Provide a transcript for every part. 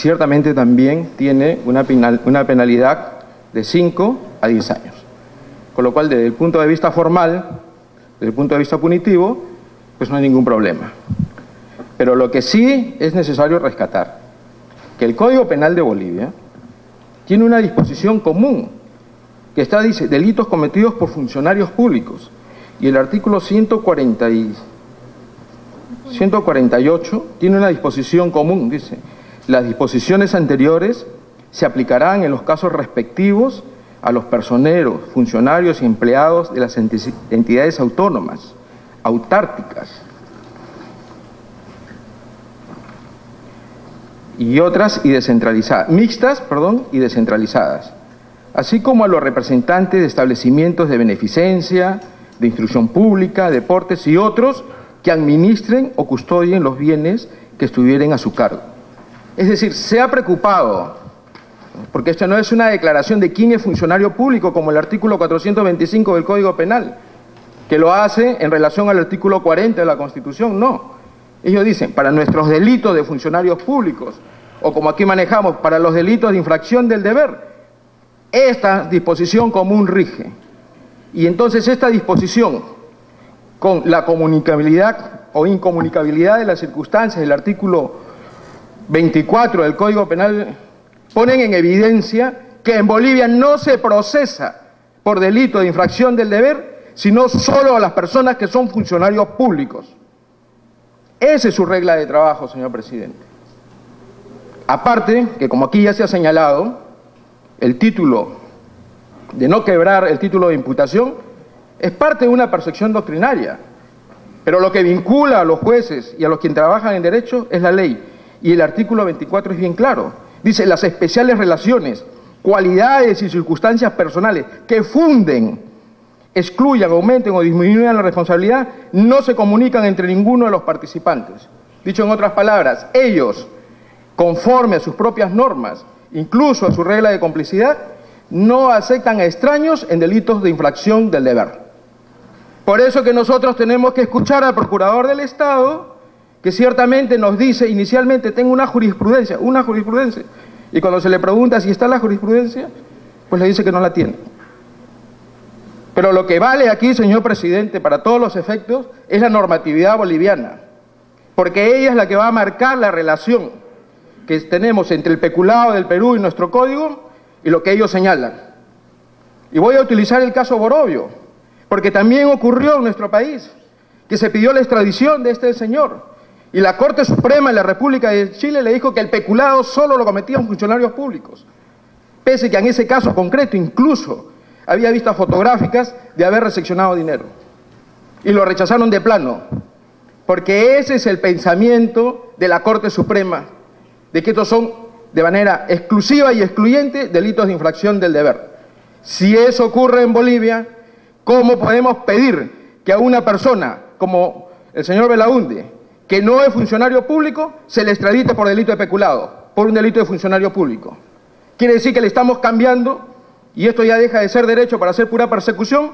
ciertamente también tiene una penalidad de 5 a 10 años. Con lo cual, desde el punto de vista formal, desde el punto de vista punitivo, pues no hay ningún problema. Pero lo que sí es necesario rescatar, que el Código Penal de Bolivia tiene una disposición común, que dice, delitos cometidos por funcionarios públicos, y el artículo 148 tiene una disposición común, dice, las disposiciones anteriores se aplicarán en los casos respectivos a los personeros, funcionarios y empleados de las entidades autónomas, autárquicas y otras y descentralizadas, mixtas, y descentralizadas, así como a los representantes de establecimientos de beneficencia, de instrucción pública, deportes y otros que administren o custodien los bienes que estuvieren a su cargo. Es decir, se ha preocupado, porque esta no es una declaración de quién es funcionario público, como el artículo 425 del Código Penal, que lo hace en relación al artículo 40 de la Constitución, no. Ellos dicen, para nuestros delitos de funcionarios públicos, o como aquí manejamos, para los delitos de infracción del deber, esta disposición común rige. Y entonces esta disposición, con la comunicabilidad o incomunicabilidad de las circunstancias del artículo 24 del Código Penal, ponen en evidencia que en Bolivia no se procesa por delito de infracción del deber, sino solo a las personas que son funcionarios públicos. Esa es su regla de trabajo, señor presidente. Aparte, que como aquí ya se ha señalado, el título de no quebrar el título de imputación es parte de una percepción doctrinaria, pero lo que vincula a los jueces y a los quienes trabajan en derecho es la ley, y el artículo 24 es bien claro. Dice, las especiales relaciones, cualidades y circunstancias personales que funden, excluyan, aumenten o disminuyan la responsabilidad, no se comunican entre ninguno de los participantes. Dicho en otras palabras, ellos, conforme a sus propias normas, incluso a su regla de complicidad, no aceptan a extraños en delitos de infracción del deber. Por eso que nosotros tenemos que escuchar al Procurador del Estado, que ciertamente nos dice inicialmente, tengo una jurisprudencia, y cuando se le pregunta si está la jurisprudencia, pues le dice que no la tiene. Pero lo que vale aquí, señor presidente, para todos los efectos, es la normatividad boliviana, porque ella es la que va a marcar la relación que tenemos entre el peculado del Perú y nuestro código y lo que ellos señalan. Y voy a utilizar el caso Borovio, porque también ocurrió en nuestro país, que se pidió la extradición de este señor, y la Corte Suprema de la República de Chile le dijo que el peculado solo lo cometían funcionarios públicos, pese que en ese caso concreto incluso había vistas fotográficas de haber recepcionado dinero, y lo rechazaron de plano, porque ese es el pensamiento de la Corte Suprema, de que estos son de manera exclusiva y excluyente delitos de infracción del deber. Si eso ocurre en Bolivia, ¿cómo podemos pedir que a una persona como el señor Belaúnde, que no es funcionario público, se le extradite por delito de peculado, por un delito de funcionario público? Quiere decir que le estamos cambiando, y esto ya deja de ser derecho para ser pura persecución,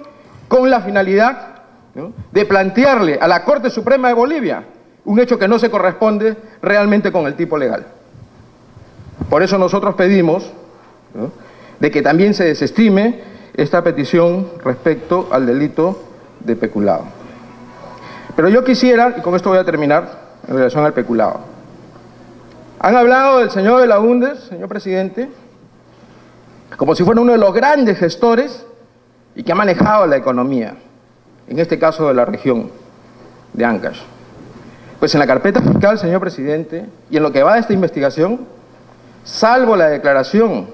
con la finalidad, ¿no?, de plantearle a la Corte Suprema de Bolivia un hecho que no se corresponde realmente con el tipo legal. Por eso nosotros pedimos, ¿no?, de que también se desestime esta petición respecto al delito de peculado. Pero yo quisiera, y con esto voy a terminar, en relación al peculado. Han hablado del señor Belaúnde, señor presidente, como si fuera uno de los grandes gestores y que ha manejado la economía, en este caso de la región de Ancash. Pues en la carpeta fiscal, señor presidente, y en lo que va de esta investigación, salvo la declaración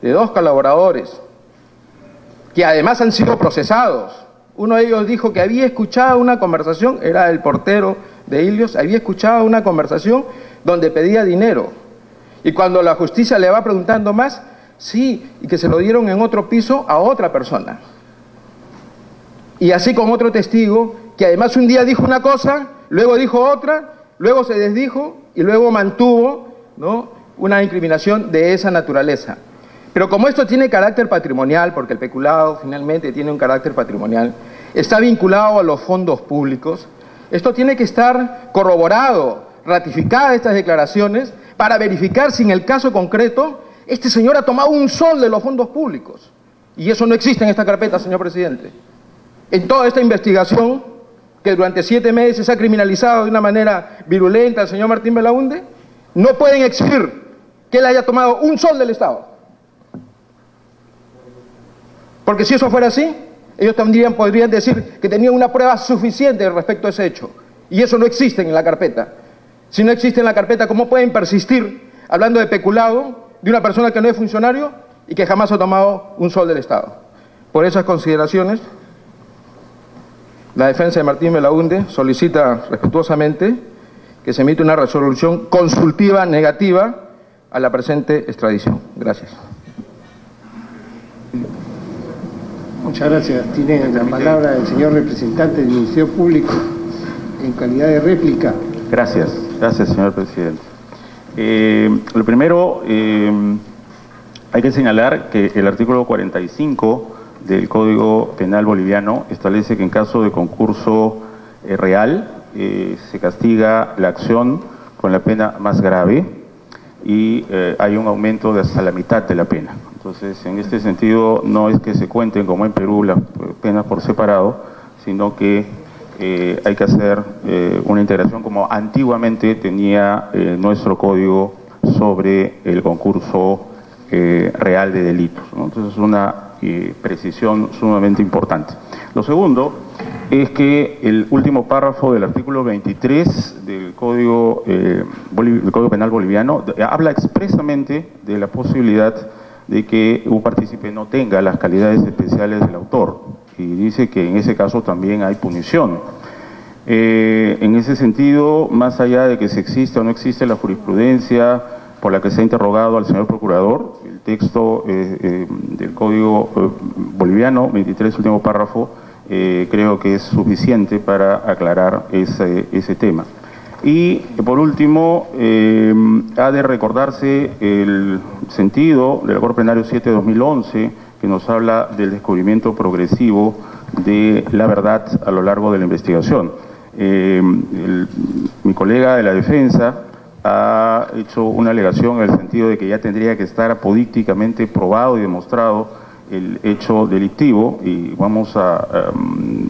de 2 colaboradores, que además han sido procesados. Uno de ellos dijo que había escuchado una conversación, era el portero de Ilios, había escuchado una conversación donde pedía dinero. Y cuando la justicia le va preguntando más, sí, y que se lo dieron en otro piso a otra persona. Y así con otro testigo, que además un día dijo una cosa, luego dijo otra, luego se desdijo y luego mantuvo, ¿no?, una incriminación de esa naturaleza. Pero como esto tiene carácter patrimonial, porque el peculado finalmente tiene un carácter patrimonial, está vinculado a los fondos públicos, esto tiene que estar corroborado, ratificadas estas declaraciones, para verificar si en el caso concreto este señor ha tomado un sol de los fondos públicos. Y eso no existe en esta carpeta, señor presidente. En toda esta investigación, que durante 7 meses ha criminalizado de una manera virulenta al señor Martín Belaunde, no pueden exhibir que él haya tomado un sol del Estado. Porque si eso fuera así, ellos también podrían decir que tenían una prueba suficiente respecto a ese hecho. Y eso no existe en la carpeta. Si no existe en la carpeta, ¿cómo pueden persistir hablando de peculado de una persona que no es funcionario y que jamás ha tomado un sol del Estado? Por esas consideraciones, la defensa de Martín Belaunde solicita respetuosamente que se emita una resolución consultiva negativa a la presente extradición. Gracias. Muchas gracias. Tiene la palabra el señor representante del Ministerio Público en calidad de réplica. Gracias, señor presidente. Lo primero, hay que señalar que el artículo 45 del Código Penal boliviano establece que en caso de concurso real se castiga la acción con la pena más grave y hay un aumento de hasta la mitad de la pena. Entonces, en este sentido, no es que se cuenten como en Perú las penas por separado, sino que hay que hacer una integración como antiguamente tenía nuestro código sobre el concurso real de delitos, ¿no? Entonces, es una precisión sumamente importante. Lo segundo es que el último párrafo del artículo 23 del Código Penal boliviano habla expresamente de la posibilidad de que un partícipe no tenga las calidades especiales del autor y dice que en ese caso también hay punición. En ese sentido, más allá de que si existe o no existe la jurisprudencia por la que se ha interrogado al señor procurador, el texto del Código boliviano, 23, último párrafo, creo que es suficiente para aclarar ese tema. Y por último, ha de recordarse el sentido del Acuerdo Plenario 7/2011, que nos habla del descubrimiento progresivo de la verdad a lo largo de la investigación. Mi colega de la defensa ha hecho una alegación en el sentido de que ya tendría que estar apodícticamente probado y demostrado el hecho delictivo, y vamos a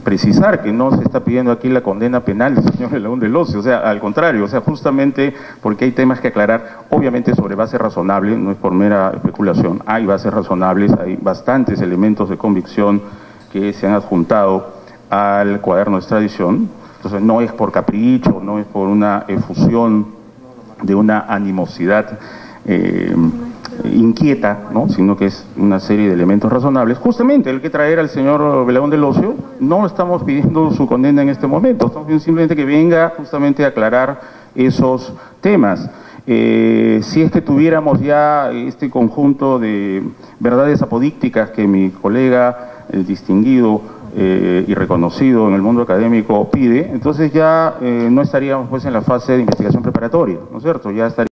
precisar que no se está pidiendo aquí la condena penal del señor Belaunde Locio, o sea, al contrario, o sea, justamente porque hay temas que aclarar, obviamente sobre base razonable, no es por mera especulación, hay bases razonables, hay bastantes elementos de convicción que se han adjuntado al cuaderno de extradición, entonces no es por capricho, no es por una efusión de una animosidad inquieta, ¿no? Sino que es una serie de elementos razonables. Justamente el que traer al señor Belaunde Locio, no estamos pidiendo su condena en este momento, estamos pidiendo simplemente que venga justamente a aclarar esos temas. Si es que tuviéramos ya este conjunto de verdades apodícticas que mi colega, el distinguido y reconocido en el mundo académico, pide, entonces ya no estaríamos pues en la fase de investigación preparatoria, ¿no es cierto? Ya estaríamos